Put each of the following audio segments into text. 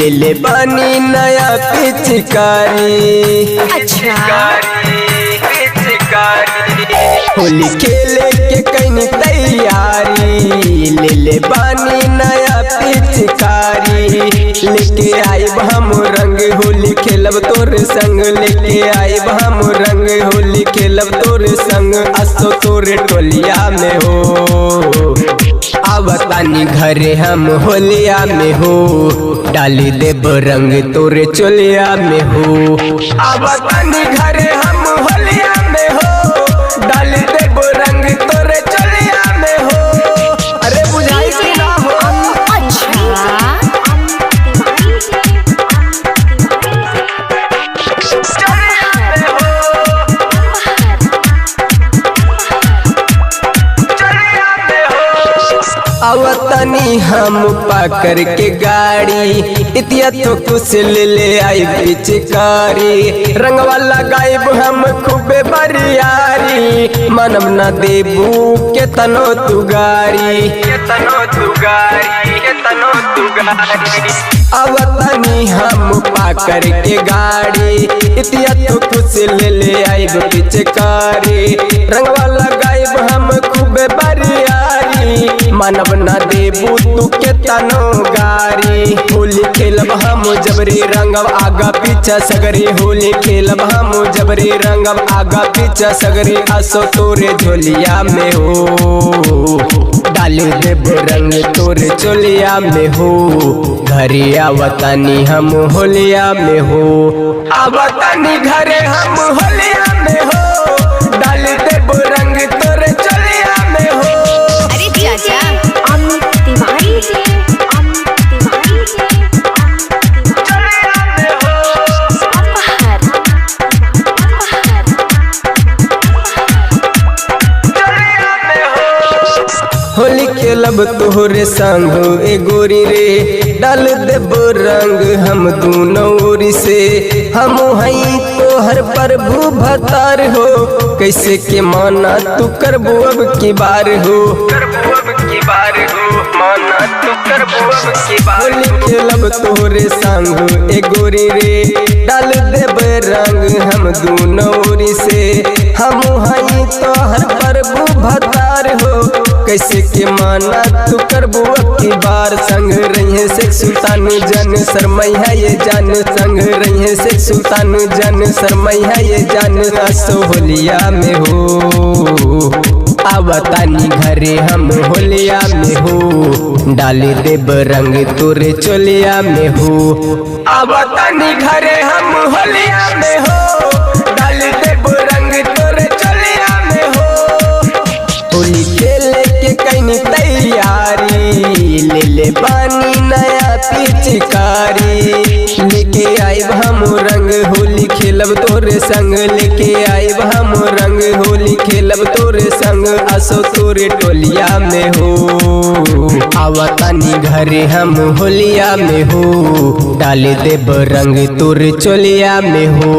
ले बानी नया पिचकारी। अच्छा होली खेले के कहीं तैयारी, ले बानी नया पिचकारी। लेके आइब हम रंग होली खेलब तोर संग, लेके आइब हम रंग होली खेलब तोर संग। असो तोरे टोलिया में हो, आवतानी घरे हम होलिया में हो, डाली देब रंग तोरे चोलिया में हो। आवतानी घरे हम होलिया में हो, डाली देब रंग तोरे चोलिया में हो। अरे बुझाई कि ना हो। आवतनी हम पाकर के गाड़ी, इतिया तो कुछ ले आई पिचकारी। रंगवा लगाइब हम खूबे बरियारी, मनम न देबू के तनो तुगारी, के तनो तुगारी, के तनो तुगारी। आवतनी हम पाकर के गाड़ी, इतिया तो कुछ ले आई पिचकारी। रंगवा लगाइब हम खूबे बरियारी, मानव ना देबू तू के तनो गारी। होली खेलब हम जबरी रंगव आगा पीछा सगरी, होली खेलब हम जबरी रंगव आगा पीछा सगरी। असो तोरे झोलिया में हो, डाली देब रंग तोरे चोलिया में हो। घरे आवतानी हम होलिया में हो, आवतानी घरे हम होलिया में हो, डाली देब रंग तोरे चोलिया में हो। अरे चाचा तिवारी जी, होली खेलब तोहरे संग ए गोरी रे, डाल देब रंग हम दूनों से। हम हई तोहर प्रभु भतार हो, कैसे के माना तू करबू अब की बार हो, करबू अब की बार हो, माना तू करबू अब की बार। होली खेलब तोहरे संग ए गोरी रे, डाल देब रंग हम दूनों से। हम हई तोहर प्रभु भतार हो, कैसे के माना तू करबू की बार। संग रही से सुल्तान जन शरमई है ये जान, संग रही से सुल्तान जन शरमई है ये जान। असो होलिया में हो, आवतानी घरे हम होलिया में हो, डाली देब रंग तोरे चोलिया में हो। आवतानी घरे हम होलिया में हो, डाली देब रंग तोरे चोलिया में हो। होली खेले के कहीं तैयारी, ले बानी नया पिचकारी। लेके आइब हम रंग होली खेलब तोरे संग, लेके आइब हम रंग होली खेलब तोरे संग। असो तोरे टोलिया में हो, आवतानी घरे हम होलिया में हो, डाली देब रंग तोरे चोलिया में हो।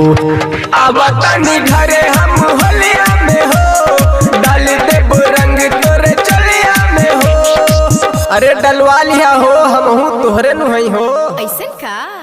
आवतानी घरे हम होलिया में हो, डाली देब रंग तोरे चोलिया में हो। अरे डलवा लिया हो, हम हूँ तोहरे नुहई हो। ऐसन का।